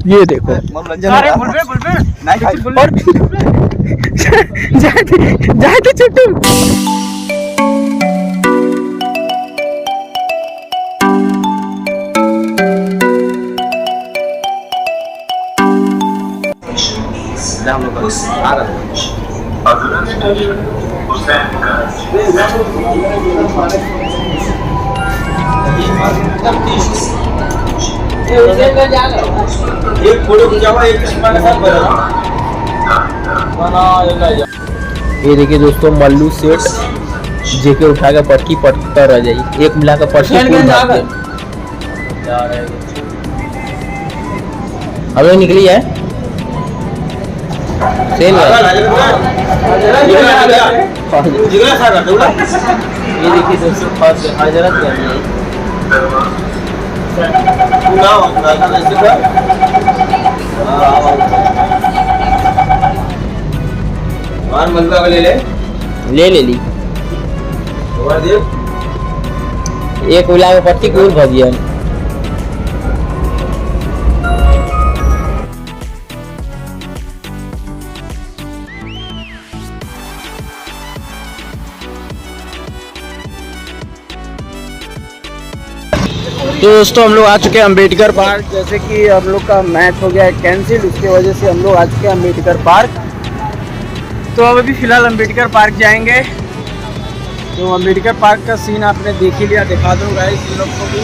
ये देखो और जाते छोटू एक फोटो खिंचावा एक चश्मा के साथ ये देखिए दोस्तों, मल्लू सेठ जेके उठा के पटकी पटकर रह जाई, एक मिला के पटकी अबे निकली है सेल ये देखिए दोस्तों, हजरत ले ली एक मिला के पट्टी कूल भजिया तो दोस्तों हम लोग आ चुके हैं अम्बेडकर पार्क। जैसे कि हम लोग का मैच हो गया है कैंसिल, उसकी वजह से हम लोग आ चुके हैं अम्बेडकर पार्क। तो अब अभी फ़िलहाल अम्बेडकर पार्क जाएंगे। तो अम्बेडकर पार्क का सीन आपने देख ही लिया, दिखा दूँगा इस लोग को भी।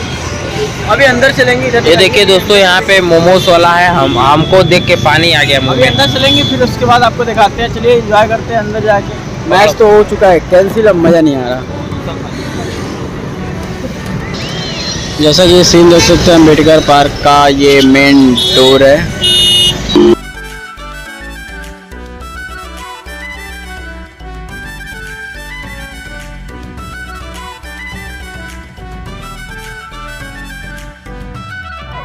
अभी अंदर चलेंगे इधर। ये देखिए दोस्तों, यहाँ पे मोमोज वाला है, हमको देख के पानी आ गया मुँह में। अंदर चलेंगे फिर उसके बाद आपको दिखाते हैं। चलिए एंजॉय करते हैं अंदर जाके। मैच तो हो चुका है कैंसिल, अब मज़ा नहीं आ रहा। जैसा कि ये सीन देख सकते हैं, अम्बेडकर पार्क का ये मेन डोर है।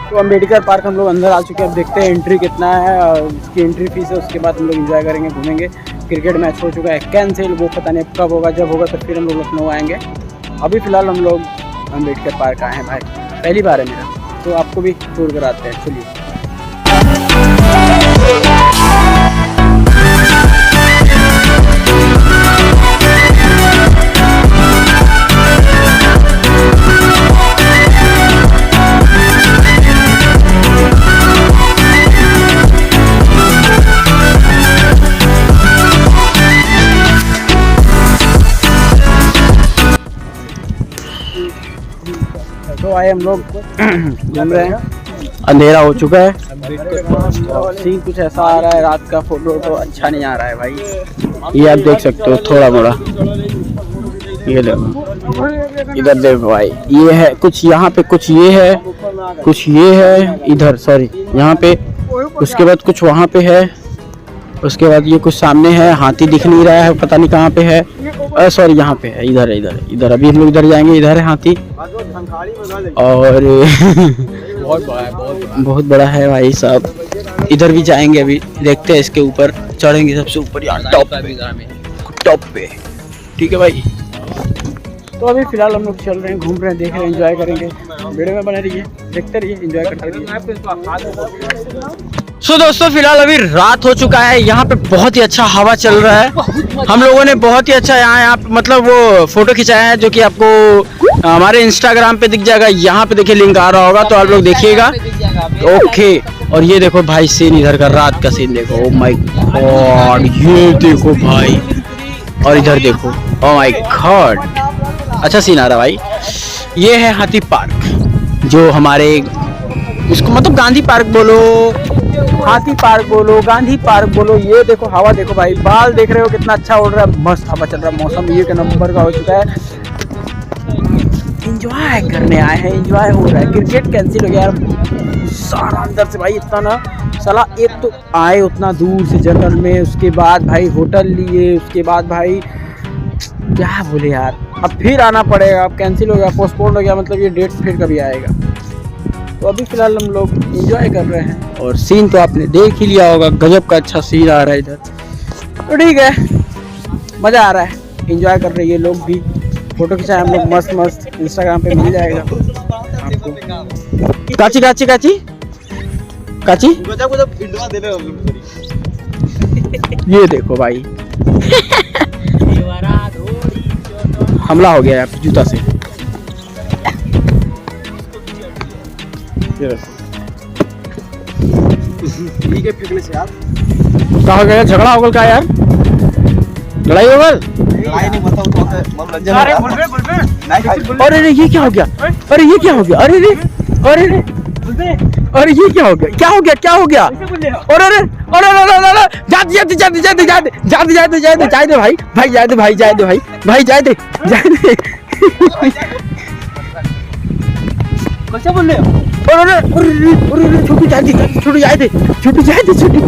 तो अम्बेडकर पार्क हम लोग अंदर आ चुके हैं। अब देखते हैं एंट्री कितना है और उसकी एंट्री फीस है, उसके बाद हम लोग एंजॉय करेंगे, घूमेंगे। क्रिकेट मैच हो चुका है कैंसिल, वो पता नहीं कब होगा, जब होगा तो फिर हम लोग लखनऊ आएंगे। अभी फ़िलहाल हम लोग अम्बेडकर पार्क आए हैं भाई, पहली बार है मेरा, तो आपको भी टूर कराते हैं। चलिए तो आए हम लोग घूम रहे हैं, अंधेरा हो चुका है। सीन कुछ ऐसा आ रहा है, रात का फोटो तो अच्छा नहीं आ रहा है भाई। ये आप देख सकते हो थोड़ा मोड़ा, ये देखो इधर देखो भाई, ये है कुछ यहाँ पे, कुछ ये है, कुछ ये है इधर, सॉरी यहाँ पे, उसके बाद कुछ वहाँ पे है, उसके बाद ये कुछ सामने है, हाथी दिख नहीं रहा है, पता नहीं कहाँ पे है, सॉरी यहाँ पे है, इधर है, इधर है, इधर। अभी हम लोग इधर जाएंगे, इधर है हाथी और बहुत बड़ा है भाई साहब। इधर भी जाएंगे, अभी देखते हैं, इसके ऊपर चढ़ेंगे, सबसे ऊपर यार टॉप पे। ठीक है भाई, तो अभी फिलहाल हम लोग चल रहे हैं, घूम रहे हैं, देख रहे हैं, एंजॉय करेंगे। वीडियो में बने रहिए, देखते रहिए, एंजॉय करते रहिए। सो दोस्तों फिलहाल अभी रात हो चुका है, यहाँ पे बहुत ही अच्छा हवा चल रहा है। हम लोगों ने बहुत ही अच्छा यहाँ मतलब वो फोटो खिंचाया है, जो कि आपको हमारे इंस्टाग्राम पे दिख जाएगा। यहाँ पे देखिए लिंक आ रहा होगा, तो आप लोग देखिएगा। ओके, और ये देखो भाई सीन इधर का, रात का सीन देखो। ओ माय गॉड, ये देखो भाई, और इधर देखो, ओ माय गॉड, अच्छा सीन आ रहा भाई। ये है हाथी पार्क, जो हमारे इसको मतलब गांधी पार्क बोलो, हाथी पार्क बोलो, गांधी पार्क बोलो। ये देखो हवा देखो भाई, बाल देख रहे हो कितना अच्छा उड़ रहा है, मस्त हवा चल रहा है, मौसम ये के नंबर का हो चुका है। एंजॉय करने आए हैं, एंजॉय हो रहा है। क्रिकेट कैंसिल हो गया यार, सारा अंदर से भाई इतना ना साला, एक तो आए उतना दूर से जंगल में, उसके बाद भाई होटल लिए, उसके बाद भाई क्या बोले यार, अब फिर आना पड़ेगा। अब कैंसिल हो गया, पोस्टपोन हो गया, मतलब ये डेट फिर कभी आएगा। तो अभी फिलहाल हम लोग एंजॉय कर रहे हैं, और सीन तो आपने देख ही लिया होगा, गजब का अच्छा सीन आ रहा है इधर। तो ठीक है, मज़ा आ रहा है, एंजॉय कर रहे हैं ये लोग भी। फोटो खिंचाए हम लोग मस्त मस्त, इंस्टाग्राम पे मिल जाएगा आपको। काची काची काची काची ये देखो भाई हमला हो गया यार जूता से। ठीक है पिघले से यार क्या हो गया? झगड़ा हो गया क्या यार? लड़ाई हो गई? लड़ाई नहीं बताओ तो मनोरंजन अरे अरे ये क्या हो गया? अरे ये क्या हो गया? अरे रे अरे रे अरे ये क्या हो गया? क्या हो गया? क्या हो गया? अरे अरे अरे अरे जाते जाते जाते जाते जाते जाते जाते जाते जाते भाई भाई जाते भाई जाते भाई भाई जाते जाते कैसे बोल रहे हो? अरे अरे अरे छोटी जाते छोटी जाते छोटी जाते छोटी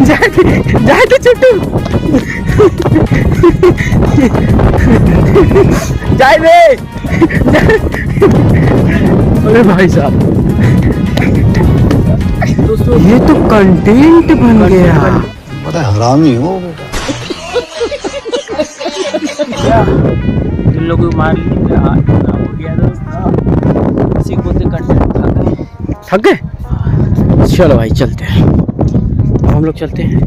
जाते जाते छोटी जाते अरे भाई साहब ये तो कंटेंट बन गया। बड़ा हरामी हो इन लोगों को मार लिया हो गया दोस्त इसी को बोलते कंटेंट थक गए? चलो भाई चलते हैं हम लोग चलते हैं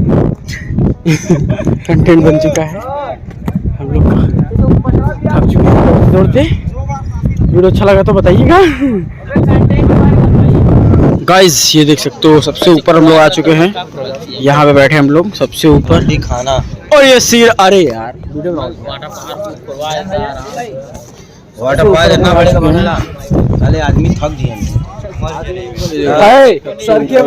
कंटेंट बन चुका है हम लोग थक चुके हैं दौड़ते। वीडियो अच्छा लगा तो बताइएगा गाइस। ये देख सकते हो सबसे ऊपर हम लोग आ चुके हैं। यहाँ पे बैठे हम लोग सबसे ऊपर खाना और ये सिर अरे यार वाटर पार्क इतना बड़ा बनला साले आदमी थक गए सर क्या